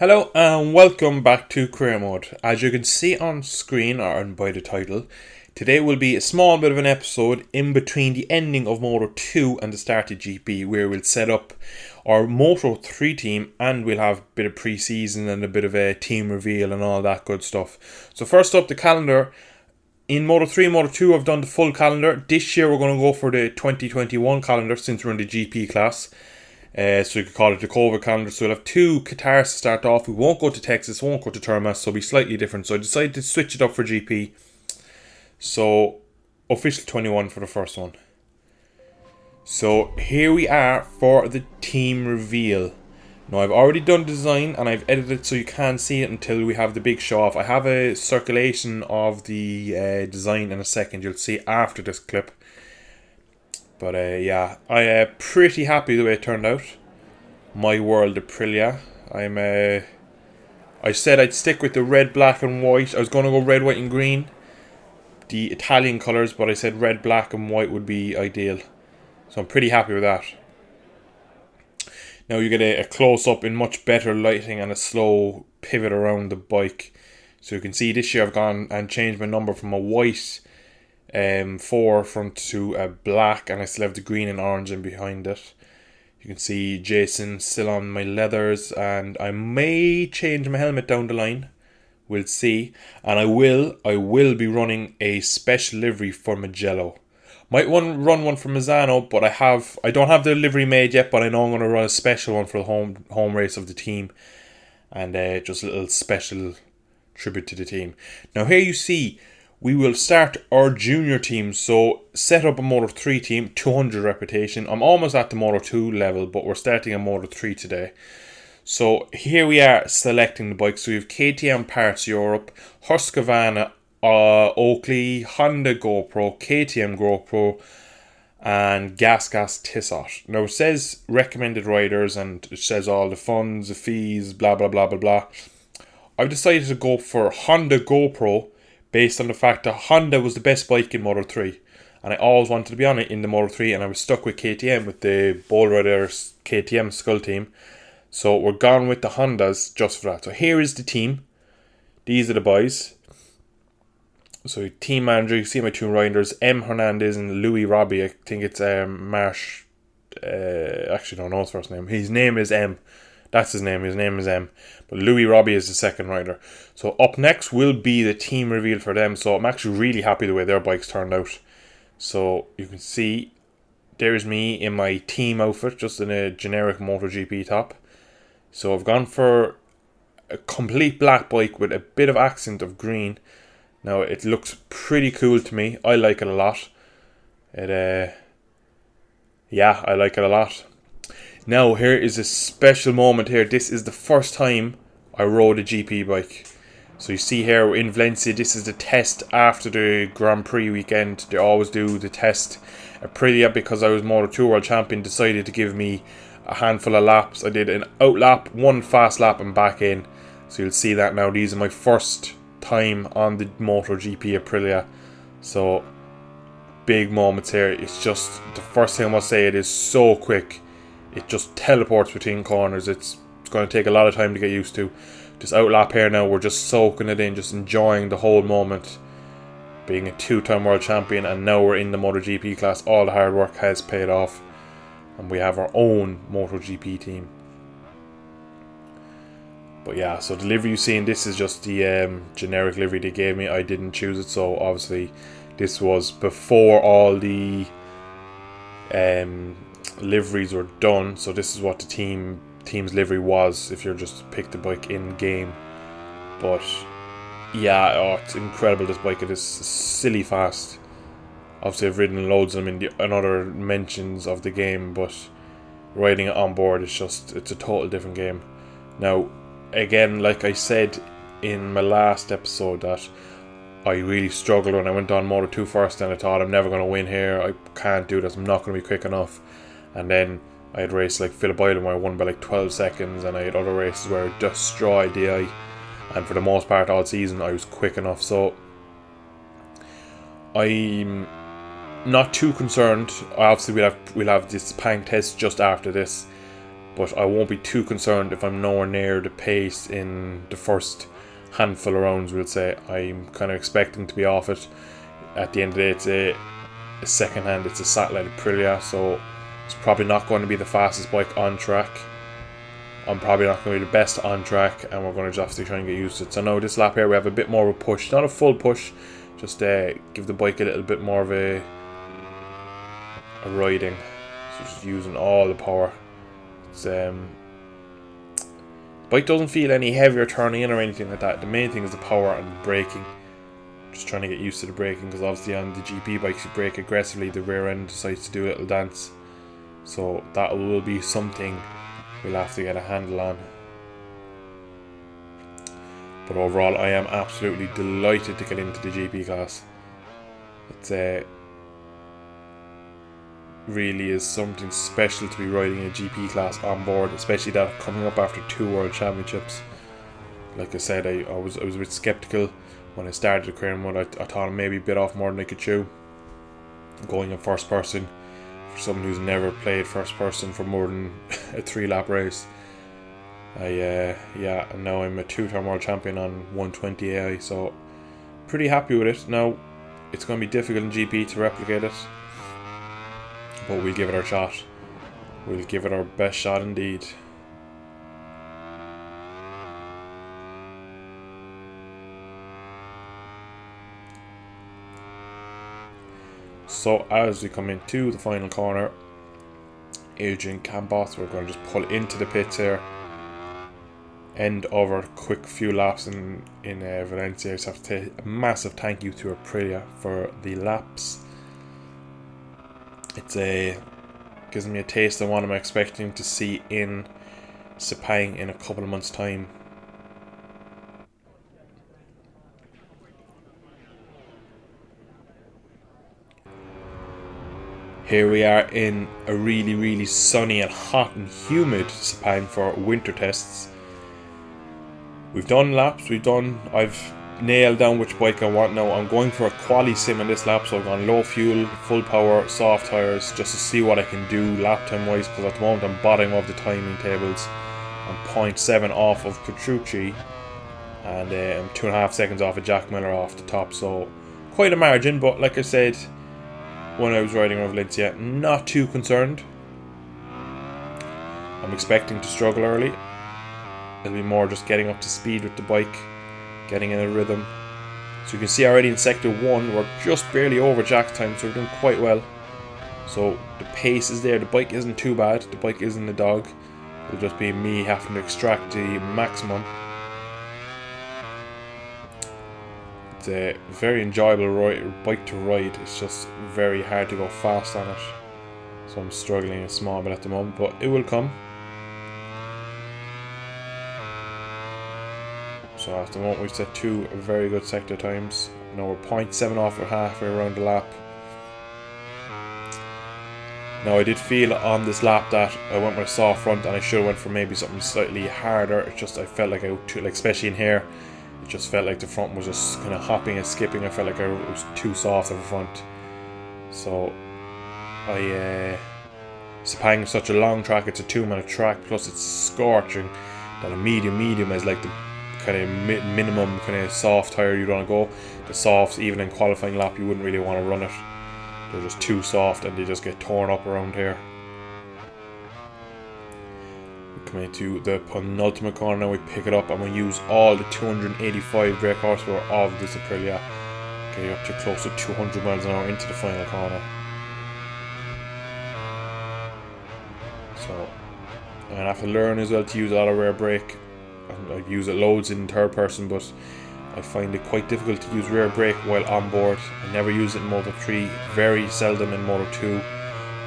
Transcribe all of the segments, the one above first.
Hello and welcome back to Career Mode. As you can see on screen or by the title, today will be a small bit of an episode in between the ending of Moto 2 and the start of GP, where we'll set up our Moto 3 team and we'll have a bit of pre-season and a bit of a team reveal and all that good stuff. So first up, the calendar. In Moto 3, Moto 2 I've done the full calendar. This year we're going to go for the 2021 calendar since we're in the GP class. So you could call it the COVID calendar. So we'll have two Qatars to start off. We won't go to Texas, won't go to Termas, so it'll be slightly different. So I decided to switch it up for GP. So official 21 for the first one. So here we are for the team reveal. Now I've already done design and I've edited so you can't see it until we have the big show off. I have a circulation of the design in a second. You'll see after this clip. But yeah, I'm pretty happy the way it turned out. My World Aprilia. I said I'd stick with the red, black and white. I was going to go red, white and green, the Italian colours, but I said red, black and white would be ideal. So I'm pretty happy with that. Now you get a close-up in much better lighting and a slow pivot around the bike. So you can see this year I've gone and changed my number from a white 4 front to a black, and I still have the green and orange in behind it. You can see Jason still on my leathers, and I may change my helmet down the line. We'll see. And I will be running a special livery for Magello. Might run one for Mazzano, but I don't have the livery made yet, but I know I'm going to run a special one for the home race of the team, and just a little special tribute to the team. Now here you see we will start our junior team. So set up a Moto 3 team, 200 reputation. I'm almost at the Moto 2 level, but we're starting a Moto 3 today. So here we are selecting the bikes. So we have KTM Parts Europe, Husqvarna, Oakley, Honda GoPro, KTM GoPro, and Gas Tissot. Now it says recommended riders and it says all the funds, the fees, blah blah blah blah blah. I've decided to go for Honda GoPro based on the fact that Honda was the best bike in Moto 3. And I always wanted to be on it in the Moto 3, and I was stuck with KTM, with the Bull Riders KTM Skull team. So we're gone with the Hondas just for that. So here is the team. These are the boys. So team manager, you see my two riders, M. Hernandez and Louis Robbie. I think it's Marsh. Actually, don't know his first name. His name is M. That's his name. His name is M. But Louis Robbie is the second rider. So up next will be the team reveal for them. So I'm actually really happy the way their bikes turned out. So you can see there's me in my team outfit, just in a generic MotoGP top. So I've gone for a complete black bike with a bit of accent of green. Now it looks pretty cool to me. I like it a lot. I like it a lot. Now here is a special moment here. This is the first time I rode a GP bike. So you see here in Valencia, this is the test after the Grand Prix weekend. They always do the test. Aprilia, because I was Moto 2 World Champion, decided to give me a handful of laps. I did an out lap, one fast lap and back in. So you'll see that now. These are my first time on the MotoGP Aprilia. So big moments here. It's just the first thing I must say, it is so quick. It just teleports between corners. It's going to take a lot of time to get used to. This outlap here now, we're just soaking it in, just enjoying the whole moment. Being a two-time world champion, and now we're in the MotoGP class. All the hard work has paid off, and we have our own MotoGP team. But yeah, so the livery you've seen, this is just the generic livery they gave me. I didn't choose it, so obviously this was before all the liveries were done. So this is what the team's livery was if you're just picked the bike in game. But yeah, it's incredible, this bike. It is silly fast. Obviously I've ridden loads of them in other mentions of the game, but riding it on board is just, it's a total different game. Now again, like I said in my last episode, that I really struggled when I went on Moto 2 first, and I thought I'm never going to win here. I can't do this. I'm not going to be quick enough. And then I had races like Phillip Island where I won by like 12 seconds, and I had other races where I destroyed the eye. And for the most part all season I was quick enough. So I'm not too concerned. Obviously we'll have this Sepang test just after this. but I won't be too concerned if I'm nowhere near the pace in the first handful of rounds, we'll say. I'm kind of expecting to be off it. At the end of the day, it's a second hand, it's a satellite Aprilia, so it's probably not going to be the fastest bike on track. I'm probably not going to be the best on track, and we're going to just have to try and get used to it. So now this lap here we have a bit more of a push, not a full push, just give the bike a little bit more of a riding. So just using all the power. It's bike doesn't feel any heavier turning in or anything like that. The main thing is the power and the braking. Just trying to get used to the braking, because obviously on the GP bikes you brake aggressively, the rear end decides to do a little dance. So that will be something we'll have to get a handle on. But overall, I am absolutely delighted to get into the GP class. It's really is something special to be riding a GP class on board, especially that coming up after 2 World Championships. Like I said, I was a bit skeptical when I started the career mode. I thought I maybe bit off more than I could chew. Going in first person, for someone who's never played first person for more than a 3-lap race. And now I'm a 2-time world champion on 120 AI, so pretty happy with it. Now, it's going to be difficult in GP to replicate it, but we'll give it our shot. We'll give it our best shot indeed. So as we come into the final corner, Adrian Campos, we're going to just pull into the pits here. End of our quick few laps in Valencia. I just have to say a massive thank you to Aprilia for the laps. It gives me a taste of what I'm expecting to see in Sepang in a couple of months' time. Here we are in a really, really sunny and hot and humid Sepang for winter tests. We've done laps, I've nailed down which bike I want now. I'm going for a quali sim in this lap, so I've gone low fuel, full power, soft tyres, just to see what I can do lap time wise, because at the moment I'm bottom of the timing tables. I'm 0.7 off of Petrucci, and I'm 2.5 seconds off of Jack Miller off the top, so quite a margin. But like I said, when I was riding around Valencia, not too concerned. I'm expecting to struggle early. It'll be more just getting up to speed with the bike, getting in a rhythm. So you can see already in sector 1 we're just barely over Jack's time, so we're doing quite well. So the pace is there, the bike isn't too bad, the bike isn't a dog. It'll just be me having to extract the maximum. It's a very enjoyable bike to ride. It's just very hard to go fast on it, so I'm struggling a small bit at the moment, but it will come. So at the moment we've set 2 very good sector times. Now we're 0.7 off for halfway around the lap. Now I did feel on this lap that I went with a soft front, and I should have went for maybe something slightly harder. It just, I felt like especially in here, it just felt like the front was just kind of hopping and skipping. I felt like I was too soft of a front. So Sepang is such a long track, it's a 2-minute track, plus it's scorching, that a medium is like the kind of minimum kind of soft tyre you'd want to go. The softs, even in qualifying lap, you wouldn't really want to run it. They're just too soft and they just get torn up around here. We come into the penultimate corner now, we pick it up and we use all the 285 brake horsepower of this Aprilia. Okay, up to close to 200 miles an hour into the final corner. So, and I have to learn as well to use auto rear brake. I use it loads in third person, but I find it quite difficult to use rear brake while on board. I never use it in Moto 3, very seldom in Moto 2.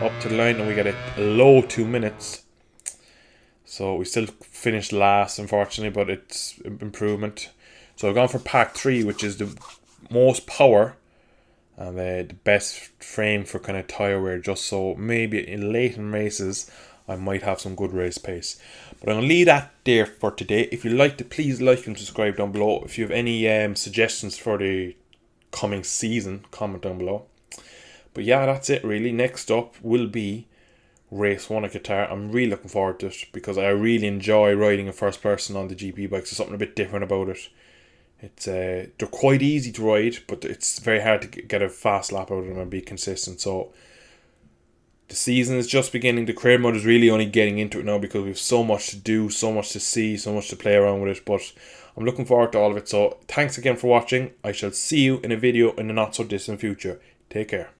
Up to the line and we get a low 2 minutes. So we still finished last, unfortunately, but it's improvement. So I've gone for pack 3, which is the most power and the best frame for kind of tyre wear, just so maybe in late in races I might have some good race pace. But I'm going to leave that there for today. If you liked it, please like and subscribe down below. If you have any suggestions for the coming season, comment down below. But yeah, that's it really. Next up will be race 1 at Qatar. I'm really looking forward to it because I really enjoy riding a first person on the GP bikes. There's something a bit different about it. It's they're quite easy to ride, but it's very hard to get a fast lap out of them and be consistent. So the season is just beginning. The career mode is really only getting into it now because we have so much to do, so much to see, so much to play around with it. But I'm looking forward to all of it. So thanks again for watching. I shall see you in a video in the not so distant future. Take care.